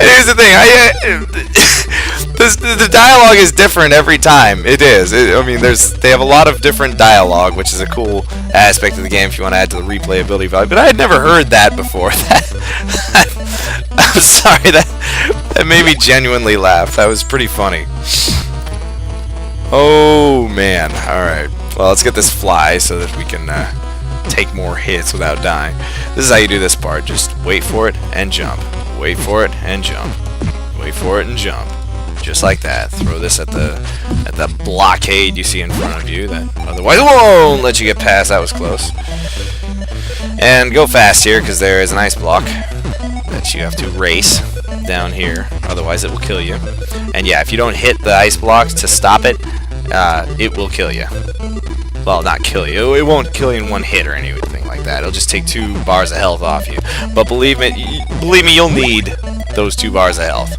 here's the thing. The dialogue is different every time. It is. I mean, they have a lot of different dialogue, which is a cool aspect of the game if you want to add to the replayability value. But I had never heard that before. I'm sorry, that made me genuinely laugh. That was pretty funny. Oh man. All right. Well, let's get this fly so that we can take more hits without dying. This is how you do this part. Just wait for it and jump. Wait for it and jump. Wait for it and jump. Just like that. Throw this at the blockade you see in front of you that otherwise won't let you get past. That was close. And go fast here because there is an ice block that you have to race down here. Otherwise it will kill you. And yeah, if you don't hit the ice blocks to stop it, it will kill you. Well, not kill you. It won't kill you in one hit or anything like that. It'll just take 2 bars of health off you. But believe me, you'll need those 2 bars of health.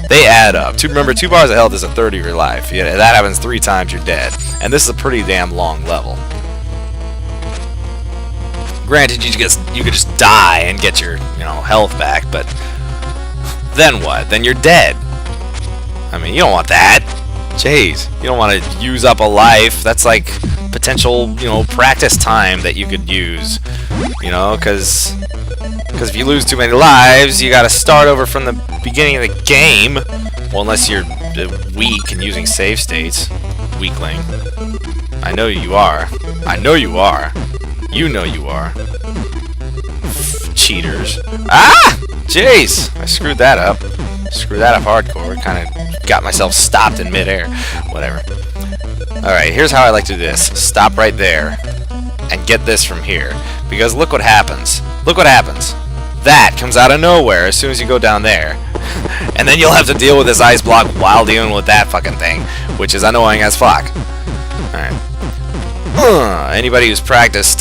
They add up. Remember, 2 bars of health is a third of your life. Yeah, that happens 3 times, you're dead. And this is a pretty damn long level. Granted, you could just die and get your health back, but then what? Then you're dead. I mean, you don't want that. Jeez, you don't want to use up a life. That's like potential, practice time that you could use. Because if you lose too many lives, you got to start over from the beginning of the game. Well, unless you're weak and using save states, weakling. I know you are. I know you are. You know you are. Cheaters. Ah! Jeez, I screwed that up. Screwed that up hardcore. Kind of got myself stopped in midair. Whatever. Alright, here's how I like to do this. Stop right there and get this from here. Because look what happens. Look what happens. That comes out of nowhere as soon as you go down there. And then you'll have to deal with this ice block while dealing with that fucking thing, which is annoying as fuck. Alright. Anybody who's practiced,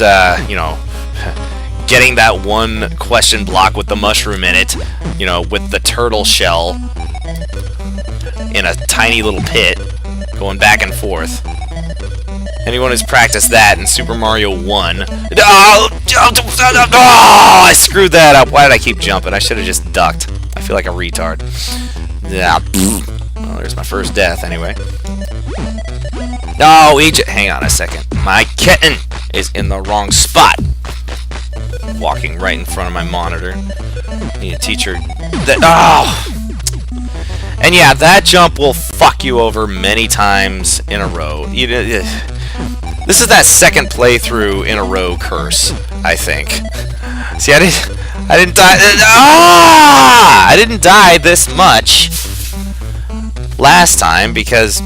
getting that one question block with the mushroom in it, with the turtle shell in a tiny little pit, going back and forth. Anyone who's practiced that in Super Mario 1... Oh, I screwed that up. Why did I keep jumping? I should have just ducked. I feel like a retard. Yeah. Well, there's my first death, anyway. No, hang on a second. My kitten is in the wrong spot. Walking right in front of my monitor. Need to teach her that... Oh! And yeah, that jump will fuck you over many times in a row. This is that second playthrough in a row curse, I think. See, I didn't die. I didn't die this much last time because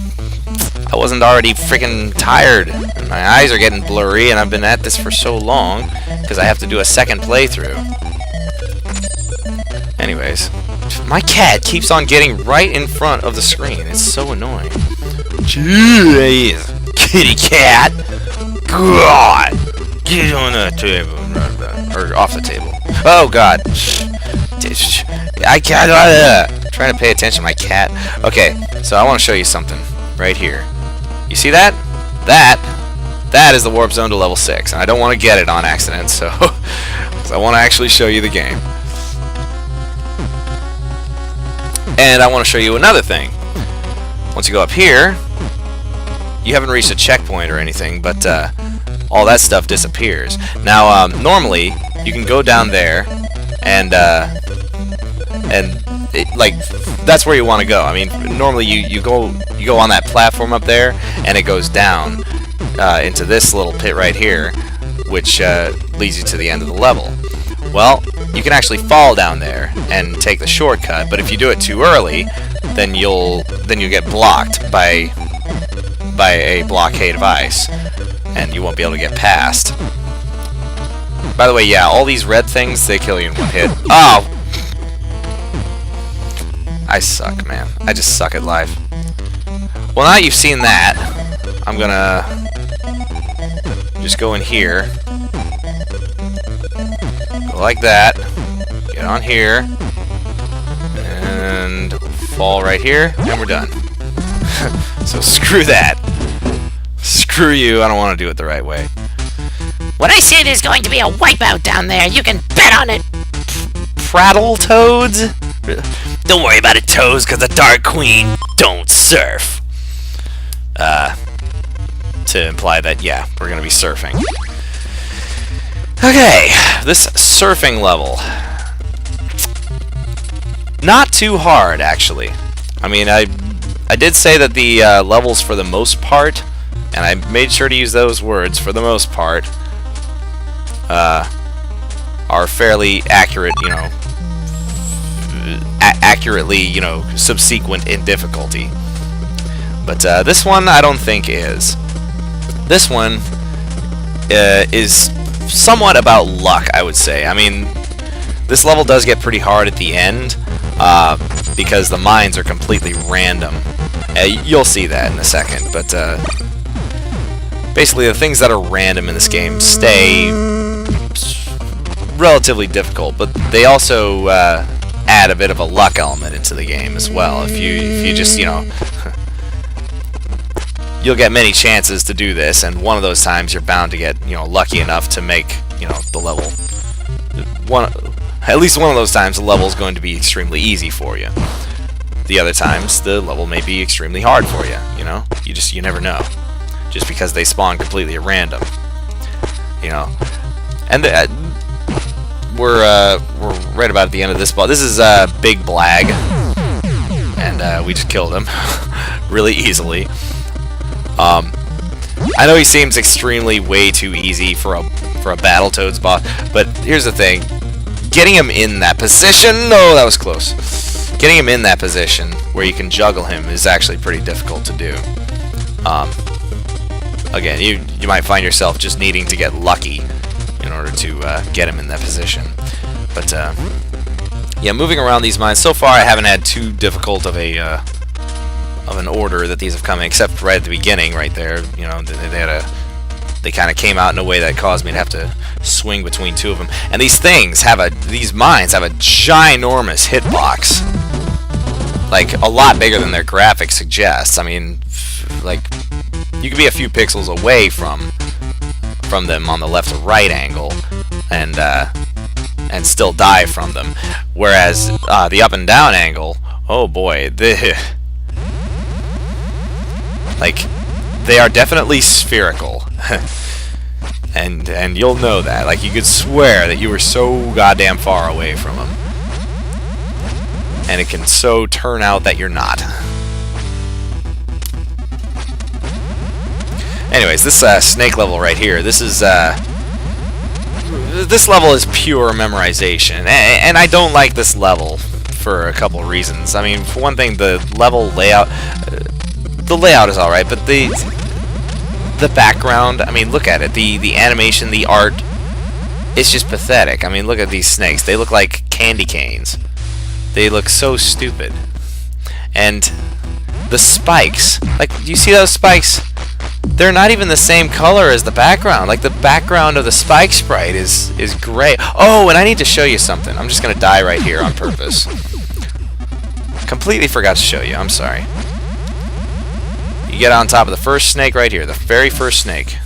I wasn't already freaking tired. And my eyes are getting blurry, and I've been at this for so long because I have to do a second playthrough. Anyways, my cat keeps on getting right in front of the screen. It's so annoying. Jeez. Kitty cat! God! Get on the table. Or off the table. Oh, God. I can't... trying to pay attention to my cat. Okay, so I want to show you something. Right here. You see that? That is the warp zone to level 6. And I don't want to get it on accident, so... because I want to actually show you the game. And I want to show you another thing. Once you go up here... You haven't reached a checkpoint or anything, but all that stuff disappears. Now, normally you can go down there, and that's where you want to go. I mean, normally you go on that platform up there, and it goes down into this little pit right here, which leads you to the end of the level. Well, you can actually fall down there and take the shortcut, but if you do it too early, then you get blocked by a blockade of ice, and you won't be able to get past. By the way, yeah, all these red things, they kill you in one hit. Oh! I suck, man. I just suck at life. Well, now that you've seen that, I'm gonna just go in here. Go like that. Get on here. And fall right here, and we're done. So screw that. Screw you, I don't want to do it the right way. When I say there's going to be a wipeout down there, you can bet on it. Battletoads? Don't worry about it, Toads, because the Dark Queen don't surf. To imply that, yeah, we're going to be surfing. Okay, this surfing level. Not too hard, actually. I mean, I did say that the levels, for the most part, and I made sure to use those words, for the most part, are fairly accurate, you know, accurately, you know, subsequent in difficulty. But this one I don't think is. This one is somewhat about luck, I would say. I mean, this level does get pretty hard at the end because the mines are completely random. You'll see that in a second, but basically the things that are random in this game stay relatively difficult, but they also add a bit of a luck element into the game as well. If you just, you know, you'll get many chances to do this, and one of those times you're bound to get, you know, lucky enough to make, you know, the level. At least one of those times the level is going to be extremely easy for you. The other times the level may be extremely hard for you. You know, you never know, just because they spawn completely at random. You know, and we're right about at the end of this ball. This is Big Blag, and we just killed him really easily. I know he seems extremely way too easy for a Battletoads boss, but here's the thing: getting him in that position. No, that was close. Getting him in that position where you can juggle him is actually pretty difficult to do. Again, you might find yourself just needing to get lucky in order to get him in that position. But yeah, moving around these mines so far, I haven't had too difficult of an order that these have come in, except right at the beginning, right there. You know, they kind of came out in a way that caused me to have to swing between two of them. And these mines have a ginormous hitbox, like a lot bigger than their graphics suggests. I mean, like you could be a few pixels away from them on the left or right angle, and still die from them. Whereas the up and down angle, oh boy, like, they are definitely spherical. and you'll know that. Like, you could swear that you were so goddamn far away from them. And it can so turn out that you're not. Anyways, this snake level right here, this level is pure memorization. And I don't like this level for a couple reasons. I mean, for one thing, the level layout... the layout is alright, but the background, I mean, look at it. The animation, the art, it's just pathetic. I mean, look at these snakes. They look like candy canes. They look so stupid. And the spikes, like, do you see those spikes? They're not even the same color as the background. Like, the background of the spike sprite is gray. Oh, and I need to show you something. I'm just gonna die right here on purpose. Completely forgot to show you. I'm sorry. You get on top of the first snake right here, the very first snake.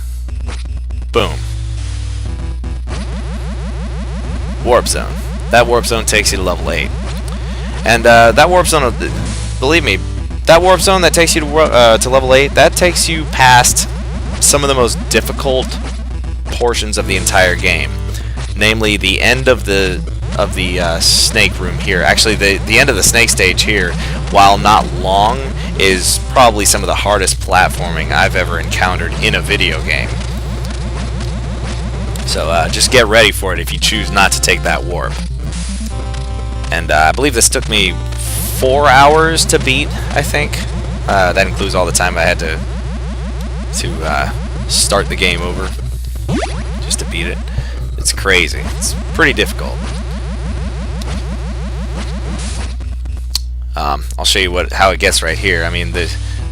Boom. Warp zone. That warp zone takes you to level 8. And that warp zone, believe me, that warp zone that takes you to level 8, that takes you past some of the most difficult portions of the entire game. Namely, the end of the snake room here. Actually, the end of the snake stage here, while not long, is probably some of the hardest platforming I've ever encountered in a video game. So just get ready for it if you choose not to take that warp. And I believe this took me 4 hours to beat, I think. That includes all the time I had to start the game over just to beat it. It's crazy. It's pretty difficult. I'll show you how it gets right here. I mean, the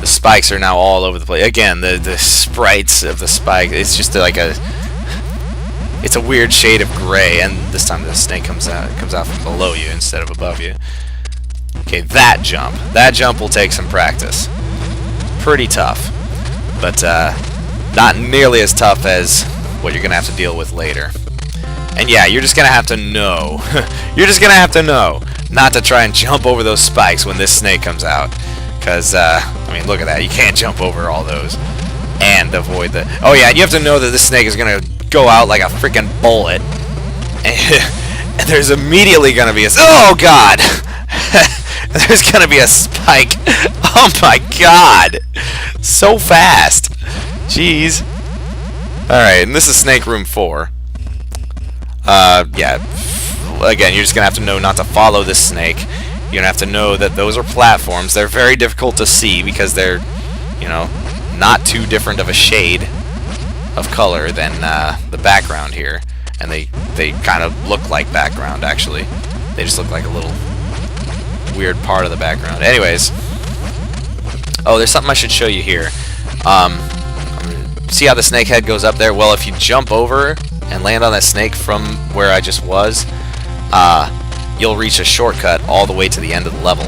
spikes are now all over the place. Again, the sprites of the spike, it's just like it's a weird shade of gray, and this time the snake comes out from below you instead of above you. Okay, that jump will take some practice. Pretty tough, but not nearly as tough as what you're gonna have to deal with later. And yeah, you're just gonna have to know. You're just gonna have to know not to try and jump over those spikes when this snake comes out. Because, I mean, look at that. You can't jump over all those. And avoid the... Oh yeah, and you have to know that this snake is gonna go out like a freaking bullet. And there's immediately gonna be a... Oh god! There's gonna be a spike. Oh my god! So fast. Jeez. Alright, and this is Snake Room 4. Yeah. Again, you're just gonna have to know not to follow this snake. You're gonna have to know that those are platforms. They're very difficult to see because they're, you know, not too different of a shade of color than the background here. And they kind of look like background, actually. They just look like a little weird part of the background. Anyways. Oh, there's something I should show you here. See how the snake head goes up there? Well, if you jump over and land on that snake from where I just was, you'll reach a shortcut all the way to the end of the level.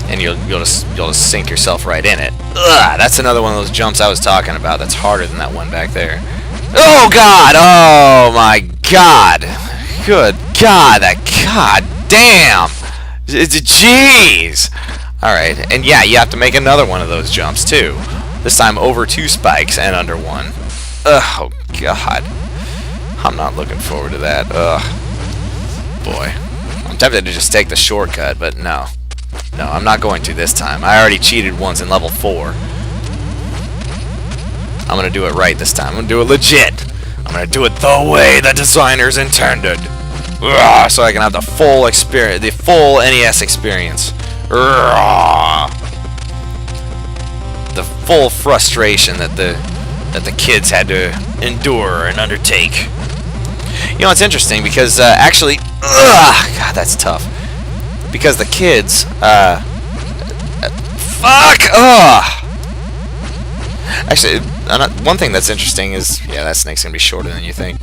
And you'll just sink yourself right in it. Ugh, that's another one of those jumps I was talking about that's harder than that one back there. Oh god! Oh my god! Good god! That god damn! Jeez! Alright, and yeah, you have to make another one of those jumps too. This time over 2 spikes and under 1. Ugh, oh god. I'm not looking forward to that. Ugh. Boy. I'm tempted to just take the shortcut, but no. No, I'm not going to this time. I already cheated once in level 4. I'm gonna do it right this time. I'm gonna do it legit. I'm gonna do it the way the designers intended. Ugh, so I can have the full experience, the full NES experience. Ugh. The full frustration that the kids had to endure and undertake. You know, it's interesting because actually, God, that's tough. Because the kids, Actually, one thing that's interesting is, yeah, that snake's gonna be shorter than you think.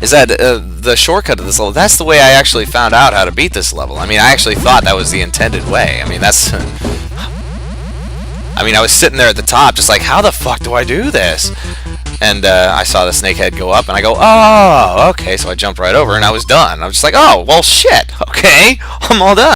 Is that the shortcut of this level? That's the way I actually found out how to beat this level. I mean, I actually thought that was the intended way. I mean, that's. I mean, I was sitting there at the top, just like, how the fuck do I do this? And I saw the snake head go up, and I go, oh, okay. So I jumped right over, and I was done. I was just like, oh, well, shit. Okay, I'm all done.